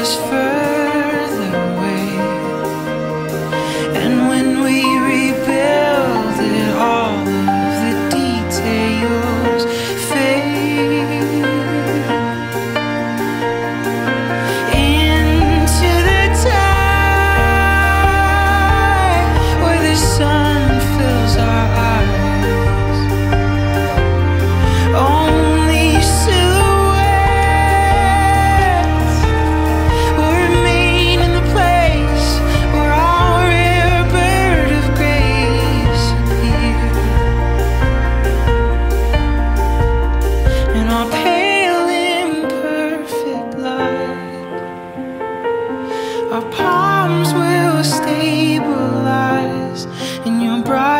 us further away. And when we rebuild it, all of the details fade into the time where the sun fills our eyes. Only silhouettes will remain in the place where our rare bird of grace appeared. In our pale, imperfect light, our palms will stabilize in your bright